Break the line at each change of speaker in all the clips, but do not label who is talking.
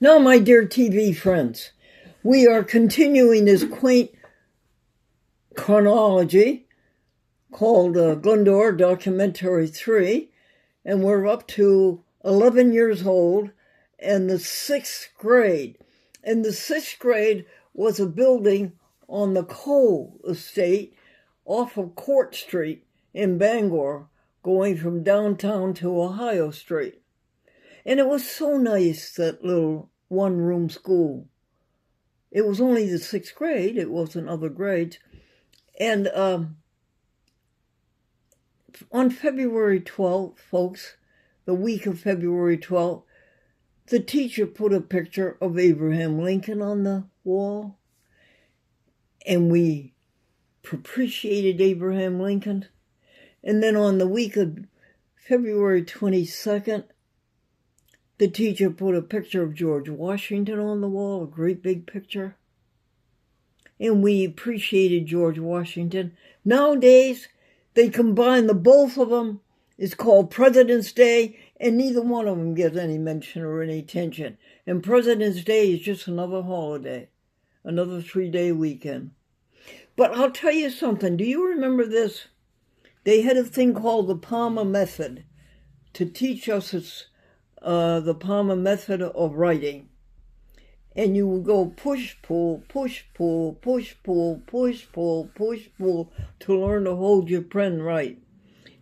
Now, my dear TV friends, we are continuing this quaint chronology called Glendora Documentary 3, and we're up to 11 years old and the 6th grade. And the 6th grade was a building on the coal estate off of Court Street in Bangor, going from downtown to Ohio Street. And it was so nice, that little one-room school. It was only the 6th grade. It wasn't other grades. And on February 12th, folks, the week of February 12th, the teacher put a picture of Abraham Lincoln on the wall. And we appreciated Abraham Lincoln. And then on the week of February 22nd, the teacher put a picture of George Washington on the wall, a great big picture. And we appreciated George Washington. Nowadays, they combine the both of them. It's called President's Day, and neither one of them gets any mention or any attention. And President's Day is just another holiday, another 3-day weekend. But I'll tell you something. Do you remember this? They had a thing called the Palmer Method to teach us the Palmer Method of writing. And you would go push, pull, push, pull, push, pull, push, pull, push, pull to learn to hold your pen right.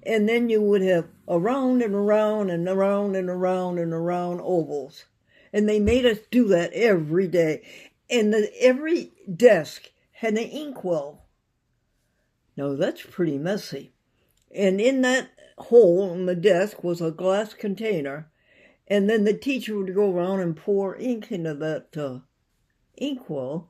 And then you would have around and around and around and around and around ovals. And they made us do that every day. And every desk had an inkwell. Now that's pretty messy. And in that hole in the desk was a glass container. And then the teacher would go around and pour ink into that inkwell.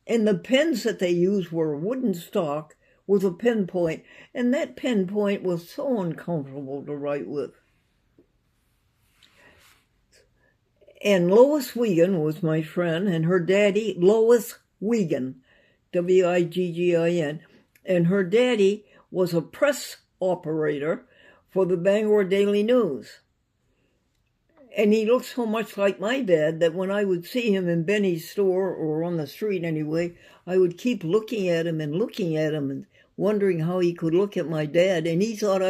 And the pens that they used were a wooden stock with a pen point. And that pen point was so uncomfortable to write with. And Lois Wiggin was my friend, and her daddy, Lois Wiggin, Wiggin. And her daddy was a press operator for the Bangor Daily News. And he looked so much like my dad that when I would see him in Benny's store, or on the street anyway, I would keep looking at him and wondering how he could look at my dad. And he thought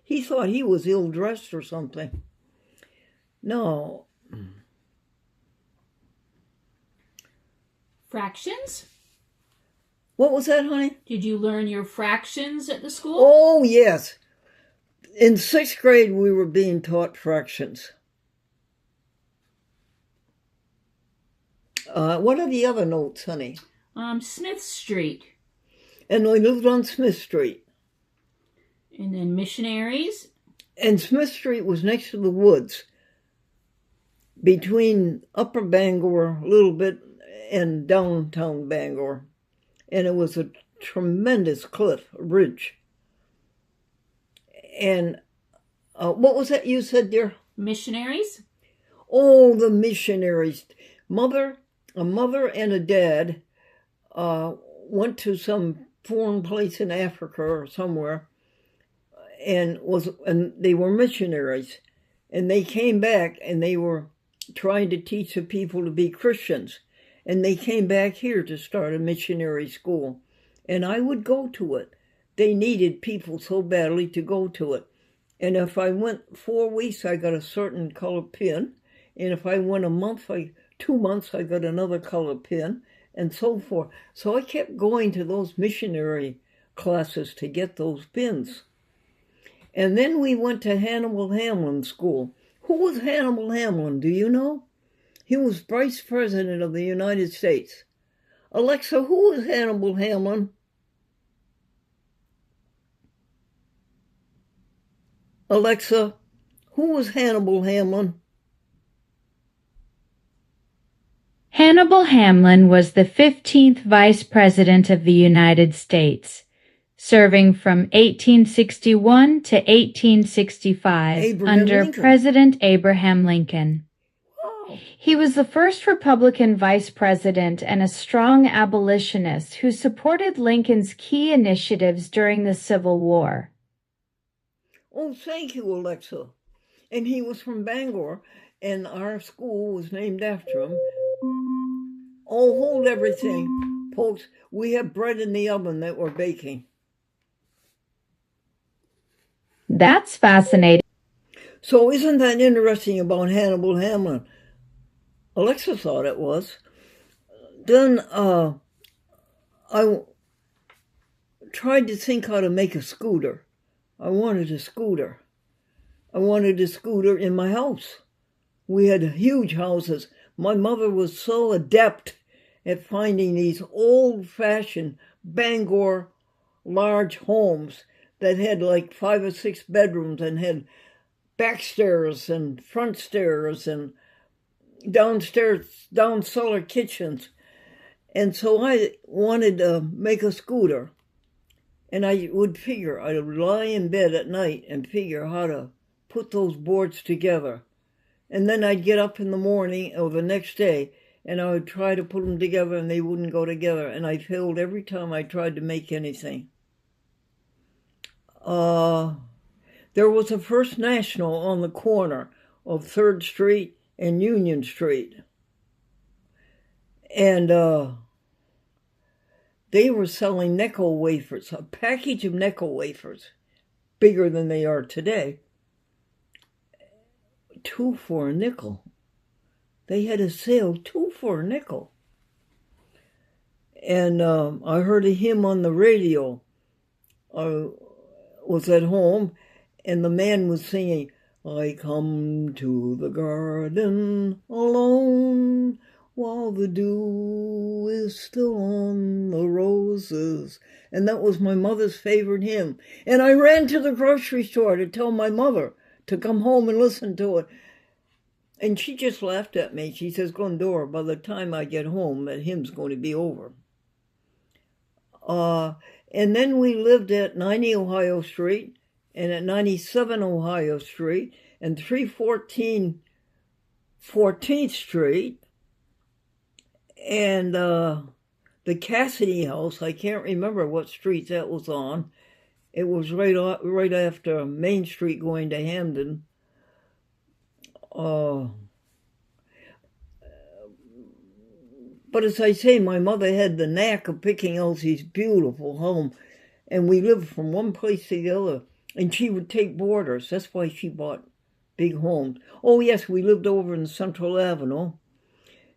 he was ill-dressed or something. No.
Fractions?
What was that, honey?
Did you learn your fractions at the school?
Oh, yes. In 6th grade, we were being taught fractions. What are the other notes, honey?
Smith Street.
And we lived on Smith Street.
And then missionaries.
And Smith Street was next to the woods, between Upper Bangor a little bit and downtown Bangor. And it was a tremendous cliff, a ridge. And what was that you said, dear?
Missionaries.
Oh, the missionaries. A mother and a dad went to some foreign place in Africa or somewhere, and they were missionaries. And they came back, and they were trying to teach the people to be Christians. And they came back here to start a missionary school. And I would go to it. They needed people so badly to go to it. And if I went 4 weeks, I got a certain color pin. And if I went 2 months, I got another color pin, and so forth. So I kept going to those missionary classes to get those pins. And then we went to Hannibal Hamlin School. Who was Hannibal Hamlin? Do you know? He was Vice President of the United States. Alexa, who was Hannibal Hamlin? Alexa, who was Hannibal Hamlin?
Hannibal Hamlin was the 15th Vice President of the United States, serving from 1861 to 1865 under
Lincoln.
President Abraham Lincoln.
Wow.
He was the first Republican vice president and a strong abolitionist who supported Lincoln's key initiatives during the Civil War.
Oh, thank you, Alexa. And he was from Bangor, and our school was named after him. Oh, hold everything, folks. We have bread in the oven that we're baking.
That's fascinating.
So isn't that interesting about Hannibal Hamlin? Alexa thought it was. Then I tried to think how to make a scooter. I wanted a scooter. I wanted a scooter in my house. We had huge houses. My mother was so adept at finding these old-fashioned Bangor large homes that had like 5 or 6 bedrooms and had back stairs and front stairs and downstairs, down cellar kitchens. And so I wanted to make a scooter. And I would lie in bed at night and figure how to put those boards together. And then I'd get up in the morning or the next day and I would try to put them together and they wouldn't go together. And I failed every time I tried to make anything. There was a First National on the corner of 3rd Street and Union Street. And they were selling Necco wafers, a package of Necco wafers, bigger than they are today. 2 for a nickel. They had a sale, 2 for a nickel. And I heard a hymn on the radio. I was at home, and the man was singing, I come to the garden alone, while the dew is still on the roses. And that was my mother's favorite hymn. And I ran to the grocery store to tell my mother to come home and listen to it. And she just laughed at me. She says, Glendora, by the time I get home, that hymn's going to be over. And then we lived at 90 Ohio Street and at 97 Ohio Street and 314 14th Street. And the Cassidy House, I can't remember what street that was on. It was right after Main Street going to Hamden. But as I say, my mother had the knack of picking out these beautiful homes. And we lived from one place to the other. And she would take boarders. That's why she bought big homes. Oh, yes, we lived over in Central Avenue.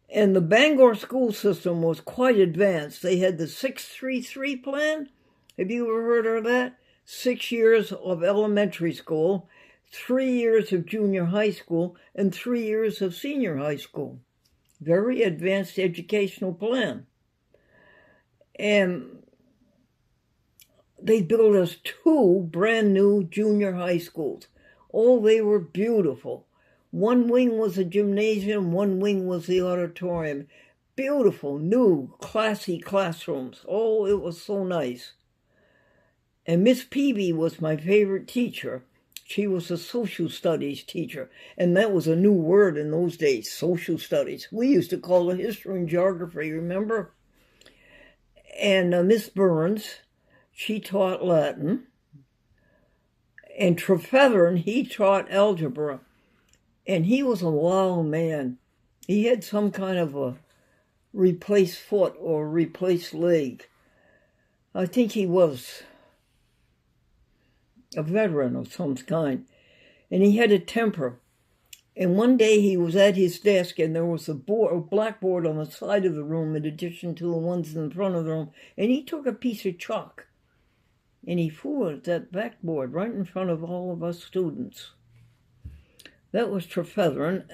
And the Bangor school system was quite advanced. They had the 633 plan. Have you ever heard of that? 6 years of elementary school, 3 years of junior high school, and 3 years of senior high school. Very advanced educational plan. And they built us 2 brand new junior high schools. Oh, they were beautiful. One wing was a gymnasium, one wing was the auditorium. Beautiful, new, classy classrooms. Oh, it was so nice. And Miss Peavy was my favorite teacher. She was a social studies teacher, and that was a new word in those days, social studies. We used to call it history and geography, remember? And Miss Burns, she taught Latin. And Trefethern, he taught algebra. And he was a wild man. He had some kind of a replaced foot or replaced leg. I think he was a veteran of some kind. And he had a temper. And one day he was at his desk and there was a blackboard on the side of the room in addition to the ones in front of the room. And he took a piece of chalk and he threw it at that blackboard right in front of all of us students. That was Trefethern.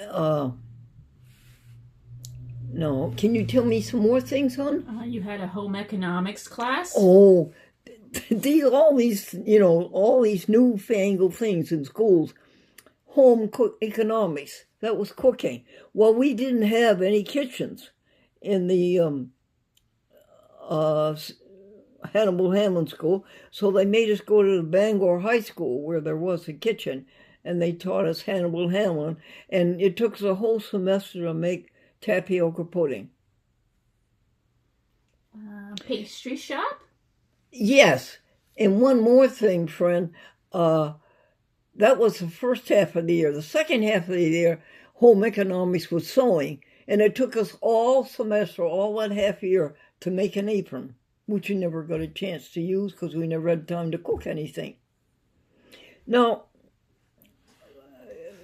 No, can you tell me some more things, hon?
You had a home economics class?
Oh, all these newfangled things in schools. Home economics, that was cooking. Well, we didn't have any kitchens in the Hannibal Hamlin School, so they made us go to the Bangor High School where there was a kitchen, and they taught us Hannibal Hamlin, and it took us a whole semester to make tapioca pudding.
Pastry shop?
Yes, and one more thing, friend. That was the first half of the year. The second half of the year, home economics with sewing, and it took us all semester, all that half year, to make an apron, which we never got a chance to use because we never had time to cook anything. Now,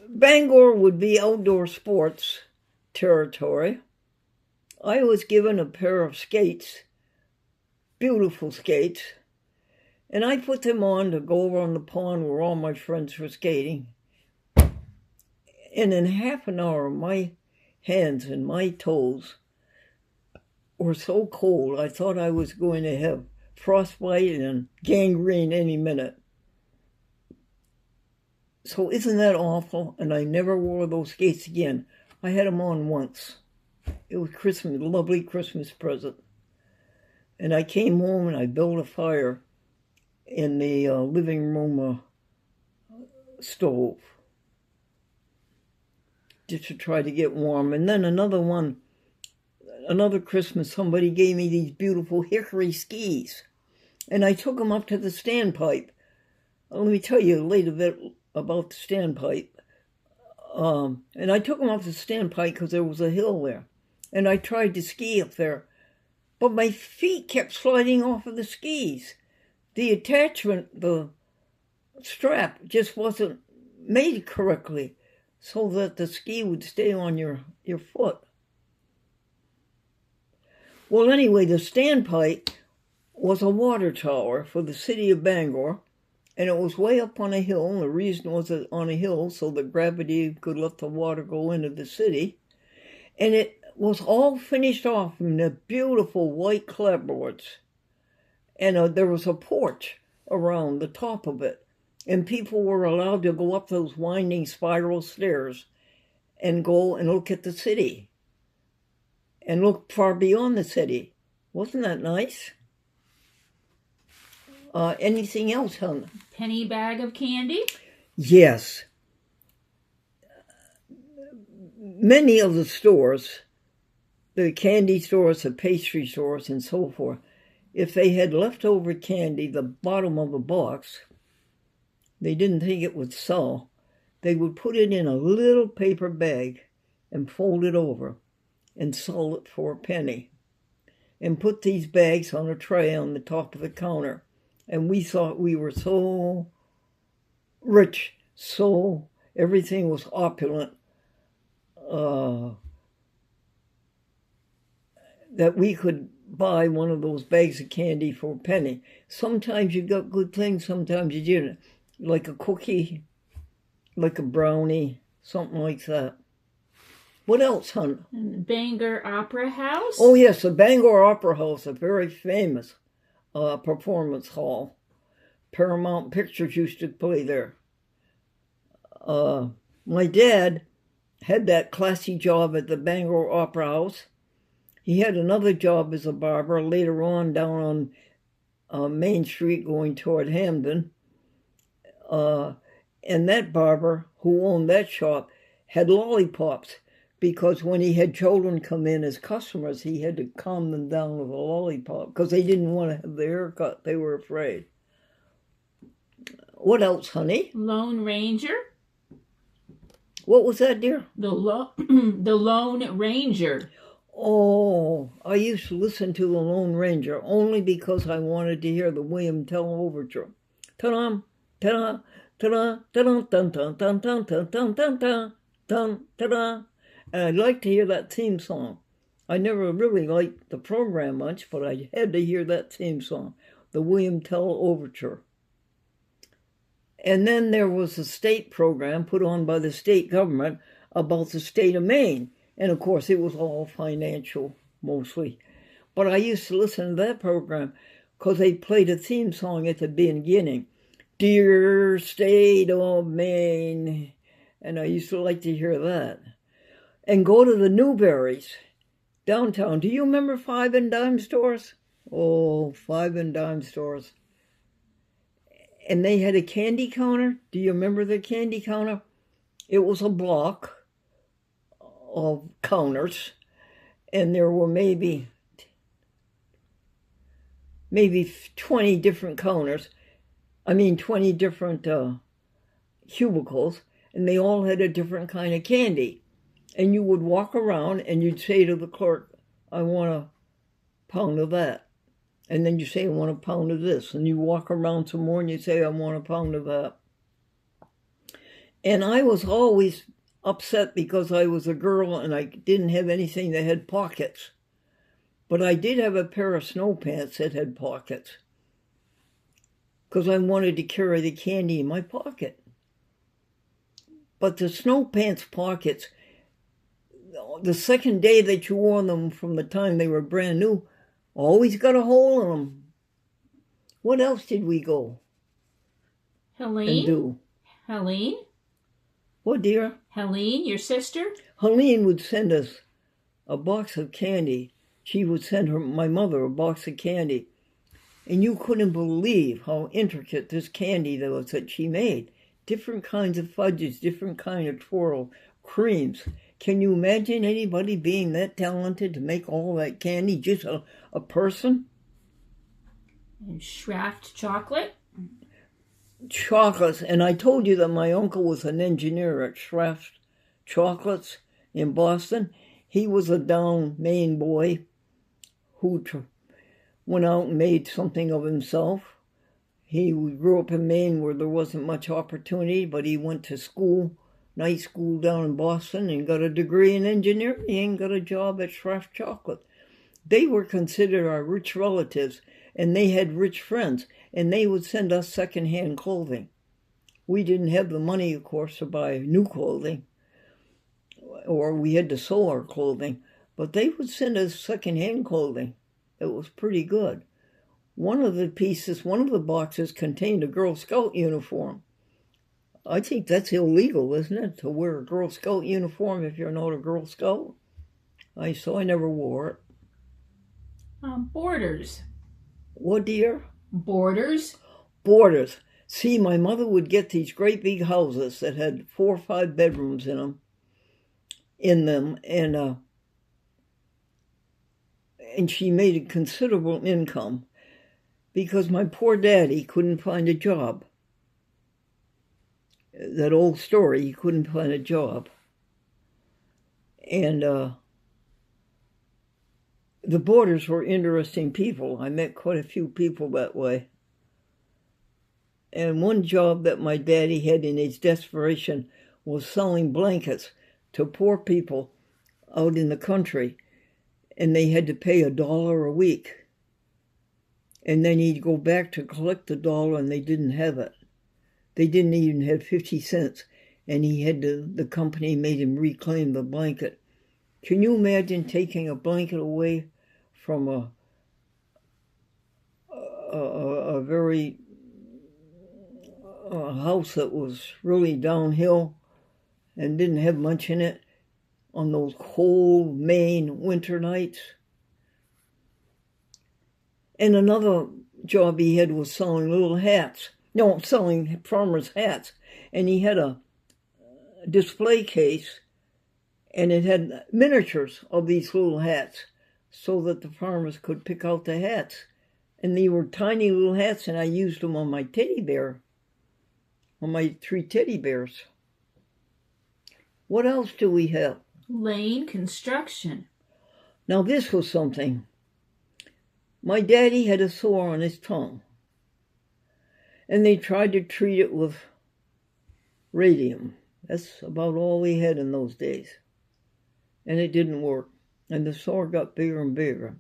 Bangor would be outdoor sports territory. I was given a pair of skates, beautiful skates, and I put them on to go over on the pond where all my friends were skating. And in half an hour, my hands and my toes were so cold, I thought I was going to have frostbite and gangrene any minute. So isn't that awful? And I never wore those skates again. I had them on once. It was Christmas, a lovely Christmas present. And I came home and I built a fire in the living room stove just to try to get warm. And then another Christmas, somebody gave me these beautiful hickory skis. And I took them up to the standpipe. Let me tell you a little bit about the standpipe. And I took them off the standpipe because there was a hill there. And I tried to ski up there. But my feet kept sliding off of the skis. The attachment, the strap, just wasn't made correctly so that the ski would stay on your foot. Well, anyway, the standpipe was a water tower for the city of Bangor, and it was way up on a hill. And the reason was it on a hill so that gravity could let the water go into the city. And it was all finished off in the beautiful white clapboards. And there was a porch around the top of it. And people were allowed to go up those winding spiral stairs and go and look at the city. And look far beyond the city. Wasn't that nice? Anything else, hon?
Penny bag of candy?
Yes. Many of the stores, the candy stores, the pastry stores, and so forth, if they had leftover candy, the bottom of the box, they didn't think it would sell, they would put it in a little paper bag and fold it over and sell it for a penny. And put these bags on a tray on the top of the counter. And we thought we were so rich, so everything was opulent, that we could buy one of those bags of candy for a penny. Sometimes you got good things, sometimes you didn't. Like a cookie, like a brownie, something like that. What else, hon?
Bangor Opera House?
Oh, yes, the Bangor Opera House, a very famous performance hall. Paramount Pictures used to play there. My dad had that classy job at the Bangor Opera House. He had another job as a barber later on down on Main Street going toward Hamden. And that barber who owned that shop had lollipops because when he had children come in as customers, he had to calm them down with a lollipop because they didn't want to have their haircut. They were afraid. What else, honey?
Lone Ranger?
What was that, dear?
The Lone Ranger.
Oh, I used to listen to the Lone Ranger only because I wanted to hear the William Tell Overture. Ta-da, ta-da, ta-da, ta-da, dun-dun, dun-dun, dun-dun, dun-dun, dun, ta-da. And I'd like to hear that theme song. I never really liked the program much, but I had to hear that theme song, the William Tell Overture. And then there was a state program put on by the state government about the state of Maine. And, of course, it was all financial, mostly. But I used to listen to that program because they played a theme song at the beginning. Dear State of Maine. And I used to like to hear that. And go to the Newberries downtown. Do you remember 5 and dime stores? Oh, 5 and dime stores. And they had a candy counter. Do you remember the candy counter? It was a block of counters, and there were maybe 20 different counters. 20 different cubicles, and they all had a different kind of candy. And you would walk around and you'd say to the clerk, I want a pound of that. And then you say, I want a pound of this. And you walk around some more and you say, I want a pound of that. And I was always upset because I was a girl and I didn't have anything that had pockets. But I did have a pair of snow pants that had pockets, because I wanted to carry the candy in my pocket. But the snow pants pockets, the second day that you wore them from the time they were brand new, always got a hole in them. What else did we go and
Helene?
do?
Helene?
What, dear?
Helene, your sister?
Helene would send us a box of candy. She would send my mother a box of candy. And you couldn't believe how intricate this candy was that she made. Different kinds of fudges, different kind of twirl, creams. Can you imagine anybody being that talented to make all that candy? Just a person?
And Schraft chocolate?
Chocolates. And I told you that my uncle was an engineer at Schraft Chocolates in Boston. He was a down Maine boy who went out and made something of himself. He grew up in Maine where there wasn't much opportunity, but he went to school, night school down in Boston, and got a degree in engineering and got a job at Schraft Chocolate. They were considered our rich relatives, and they had rich friends, and they would send us secondhand clothing. We didn't have the money, of course, to buy new clothing, or we had to sew our clothing, but they would send us secondhand clothing. It was pretty good. One of the boxes contained a Girl Scout uniform. I think that's illegal, isn't it, to wear a Girl Scout uniform if you're not a Girl Scout? I never wore it.
Borders.
What, dear?
Borders.
Borders. See, my mother would get these great big houses that had 4 or 5 bedrooms in them, and she made a considerable income because my poor daddy couldn't find a job. That old story, he couldn't find a job. And the Borders were interesting people. I met quite a few people that way. And one job that my daddy had in his desperation was selling blankets to poor people out in the country. And they had to pay $1 a week. And then he'd go back to collect the $1 and they didn't have it. They didn't even have 50 cents. And the company made him reclaim the blanket. Can you imagine taking a blanket away from a house that was really downhill and didn't have much in it on those cold Maine winter nights? And another job he had was selling little hats. No, selling farmers' hats. And he had a display case, and it had miniatures of these little hats so that the farmers could pick out the hats. And they were tiny little hats, and I used them on my teddy bear, on my 3 teddy bears. What else do we have?
Lane construction.
Now this was something. My daddy had a sore on his tongue, and they tried to treat it with radium. That's about all we had in those days. And it didn't work. And the sore got bigger and bigger.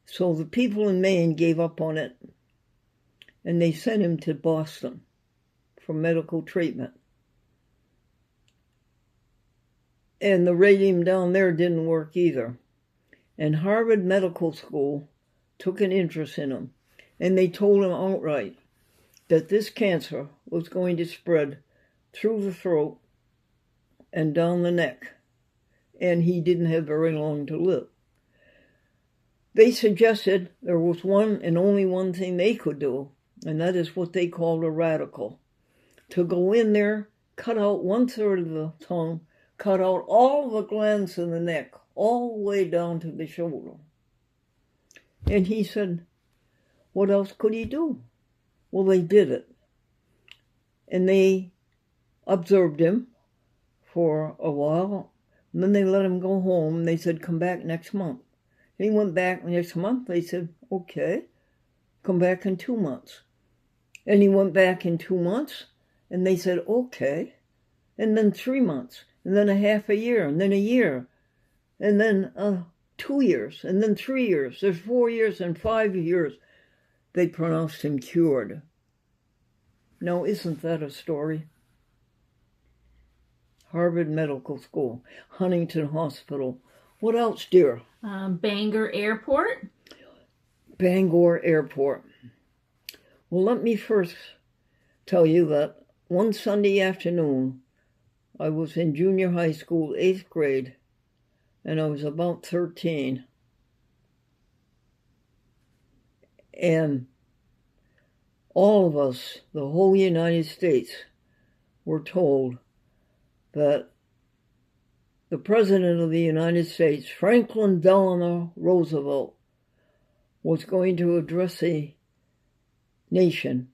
So the people in Maine gave up on it, and they sent him to Boston for medical treatment. And the radium down there didn't work either. And Harvard Medical School took an interest in him, and they told him outright that this cancer was going to spread through the throat and down the neck, and he didn't have very long to live. They suggested there was one and only one thing they could do, and that is what they called a radical. To go in there, cut out 1/3 of the tongue, cut out all the glands in the neck, all the way down to the shoulder. And he said, what else could he do? Well, they did it. And they observed him for a while, And then they let him go home. They said, come back next month. And he went back next month. They said, okay, come back in 2 months. And he went back in 2 months. And they said, okay. And then 3 months. And then a half a year. And then a year. And then 2 years. And then 3 years. There's 4 years and 5 years. They pronounced him cured. Now, isn't that a story? Harvard Medical School, Huntington Hospital. What else, dear?
Bangor Airport.
Bangor Airport. Well, let me first tell you that one Sunday afternoon, I was in junior high school, 8th grade, and I was about 13. And all of us, the whole United States, were told that the President of the United States, Franklin Delano Roosevelt, was going to address the nation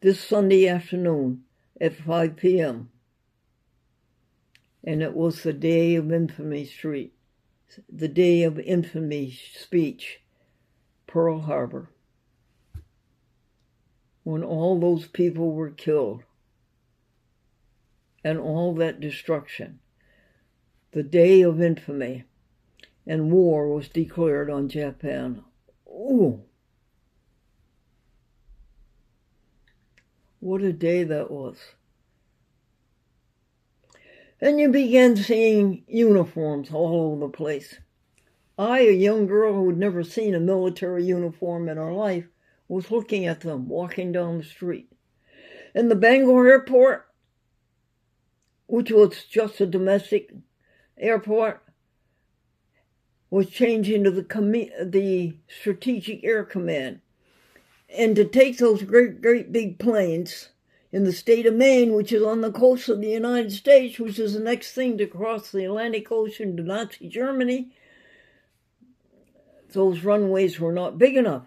this Sunday afternoon at 5 p.m. And it was the day of infamy the day of infamy speech, Pearl Harbor, when all those people were killed and all that destruction, the day of infamy, and war was declared on Japan. Ooh, what a day that was. And you began seeing uniforms all over the place. I, a young girl who had never seen a military uniform in her life, was looking at them walking down the street. And the Bangor Airport, which was just a domestic airport, was changed into the Strategic Air Command. And to take those great big planes in the state of Maine, which is on the coast of the United States, which is the next thing to cross the Atlantic Ocean to Nazi Germany, those runways were not big enough.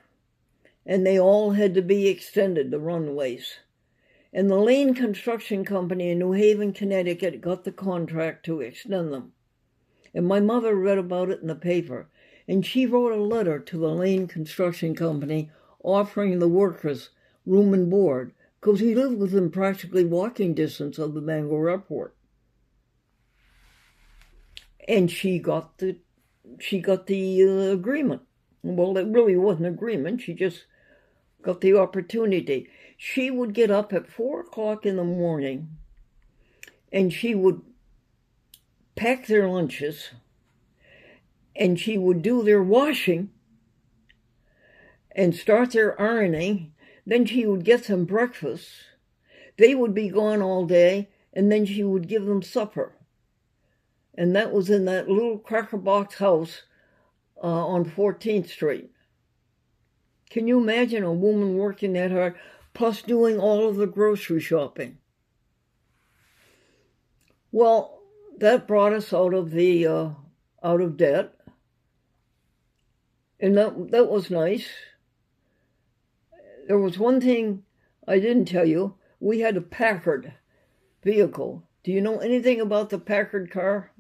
And they all had to be extended, the runways. And the Lane Construction Company in New Haven, Connecticut, got the contract to extend them. And my mother read about it in the paper. And she wrote a letter to the Lane Construction Company offering the workers room and board, because he lived within practically walking distance of the Bangor Airport. And she got the agreement. Well, it really wasn't an agreement. She just got the opportunity. She would get up at 4 o'clock in the morning, and she would pack their lunches, and she would do their washing and start their ironing. Then she would get some breakfast. They would be gone all day, and then she would give them supper. And that was in that little cracker box house on 14th Street. Can you imagine a woman working that hard, plus doing all of the grocery shopping? Well, that brought us out of debt, and that was nice. There was one thing I didn't tell you. We had a Packard vehicle. Do you know anything about the Packard car?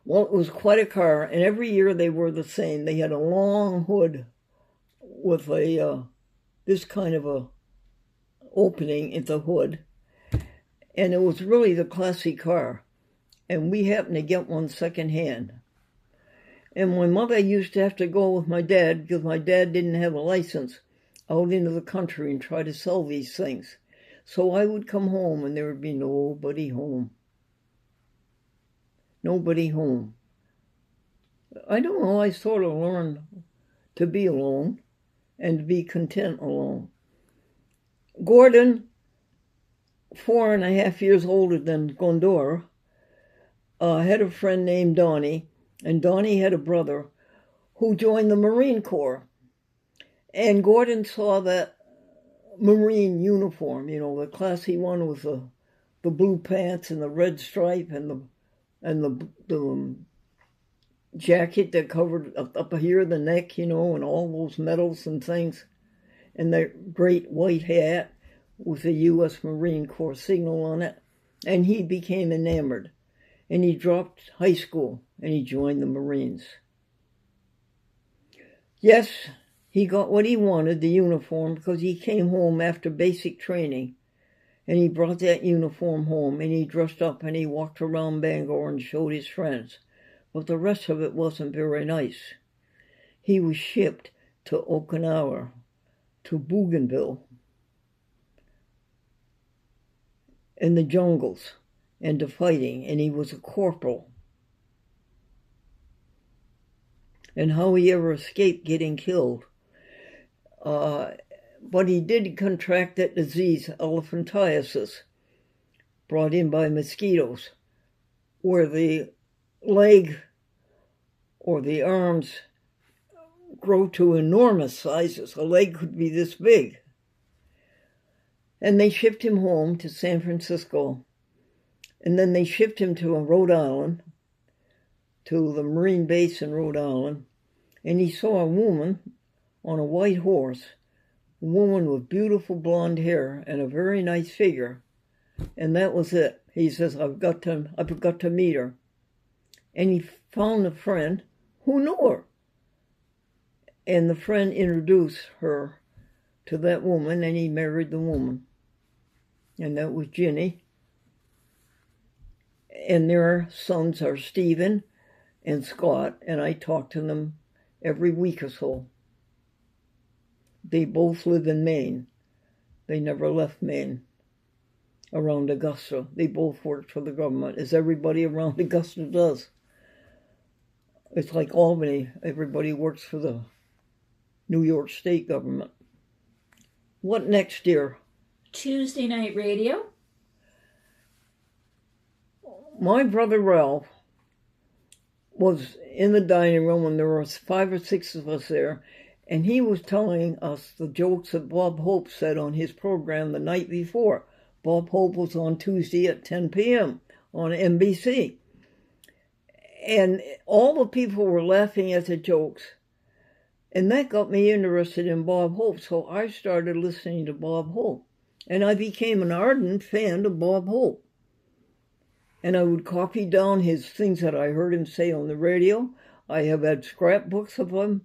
Well, it was quite a car, and every year they were the same. They had a long hood with this kind of a opening at the hood, and it was really the classy car. And we happened to get one secondhand. And my mother used to have to go with my dad, because my dad didn't have a license, out into the country and try to sell these things. So I would come home, and there would be nobody home. Nobody home. I don't know, I sort of learned to be alone and to be content alone. Gordon, 4.5 years older than Glendora, had a friend named Donnie, and Donnie had a brother who joined the Marine Corps. And Gordon saw that Marine uniform, the classy one with the blue pants and the red stripe and the jacket that covered up here the neck, and all those medals and things, and the great white hat with the U.S. Marine Corps signal on it. and he became enamored. And he dropped high school and he joined the Marines. Yes, he got what he wanted, the uniform, because he came home after basic training. And he brought that uniform home and he dressed up and he walked around Bangor and showed his friends. But the rest of it wasn't very nice. He was shipped to Okinawa, to Bougainville, in the jungles, and to fighting, and he was a corporal. And how he ever escaped getting killed. But he did contract that disease, elephantiasis, brought in by mosquitoes, where the leg or the arms grow to enormous sizes. A leg could be this big. And they shipped him home to San Francisco. And then they shipped him to Rhode Island, to the Marine base in Rhode Island. And he saw a woman on a white horse, a woman with beautiful blonde hair and a very nice figure. And that was it. He says, I've got to meet her. And he found a friend who knew her. And the friend introduced her to that woman, and he married the woman. And that was Ginny. And their sons are Stephen and Scott, and I talk to them every week or so. They both live in Maine. They never left Maine. Around Augusta. They both worked for the government, as everybody around Augusta does. It's like Albany. Everybody works for the New York State government. What next, dear?
Tuesday night radio.
My brother Ralph was in the dining room when there were 5 or 6 of us there, and he was telling us the jokes that Bob Hope said on his program the night before. Bob Hope was on Tuesday at 10 p.m. on NBC. And all the people were laughing at the jokes. And that got me interested in Bob Hope, so I started listening to Bob Hope. And I became an ardent fan of Bob Hope. And I would copy down his things that I heard him say on the radio. I have had scrapbooks of him.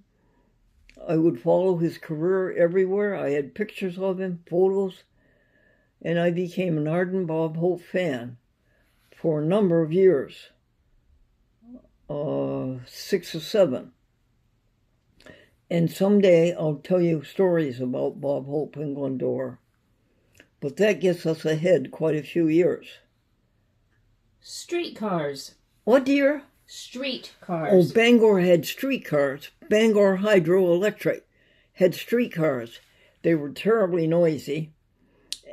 I would follow his career everywhere. I had pictures of him, photos. And I became an ardent Bob Hope fan for a number of years. 6 or 7. And someday I'll tell you stories about Bob Hope in Glendora. But that gets us ahead quite a few years.
Streetcars.
What, dear?
Streetcars.
Oh, Bangor had streetcars. Bangor Hydroelectric had streetcars. They were terribly noisy.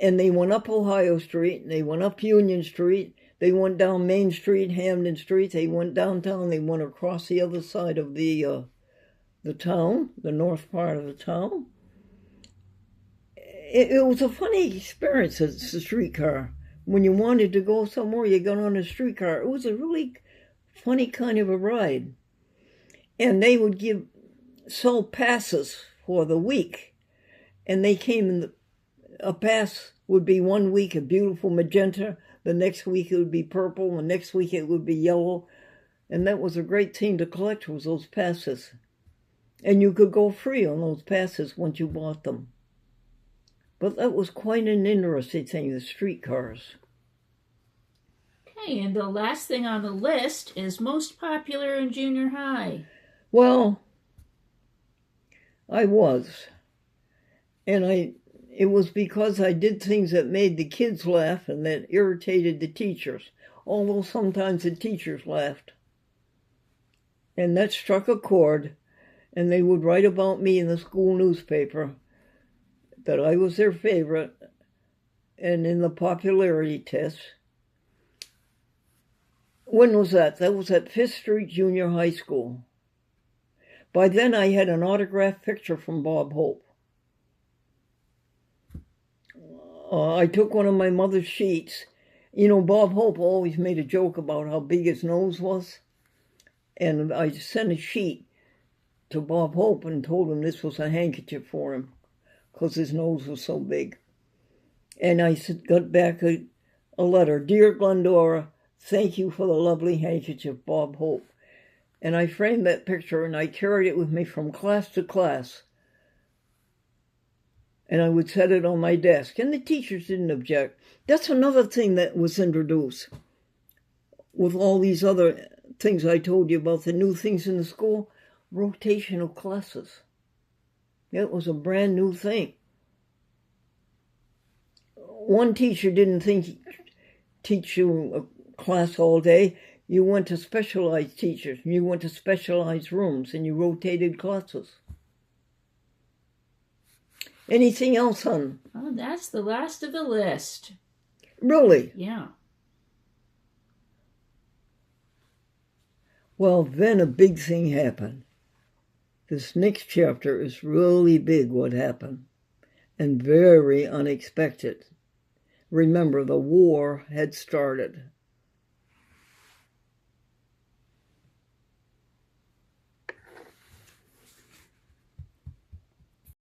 And they went up Ohio Street, they went up Union Street, they went down Main Street, Hamden Street, they went downtown, they went across the other side of the town, the north part of the town. It was a funny experience as a streetcar. When you wanted to go somewhere, you got on a streetcar. It was a really funny kind of a ride. And they would sell passes for the week. And they came in a pass would be 1 week a beautiful magenta, the next week it would be purple, the next week it would be yellow. And that was a great thing to collect, was those passes. And you could go free on those passes once you bought them. But that was quite an interesting thing, the streetcars.
Okay, and the last thing on the list is most popular in junior high.
Well, I was. And it was because I did things that made the kids laugh and that irritated the teachers, although sometimes the teachers laughed. And that struck a chord, and they would write about me in the school newspaper that I was their favorite, and in the popularity test. When was that? That was at 5th Street Junior High School. By then I had an autographed picture from Bob Hope. I took one of my mother's sheets. You know, Bob Hope always made a joke about how big his nose was. And I sent a sheet to Bob Hope and told him this was a handkerchief for him because his nose was so big. And I got back a letter. Dear Glendora, thank you for the lovely handkerchief, Bob Hope. And I framed that picture and I carried it with me from class to class. And I would set it on my desk. And the teachers didn't object. That's another thing that was introduced. With all these other things I told you about, the new things in the school, rotational classes. It was a brand new thing. One teacher didn't teach you a class all day. You went to specialized teachers. You went to specialized rooms and you rotated classes. Anything else, hon?
Oh, that's the last of the list.
Really?
Yeah.
Well, then a big thing happened. This next chapter is really big, what happened, and very unexpected. Remember, the war had started.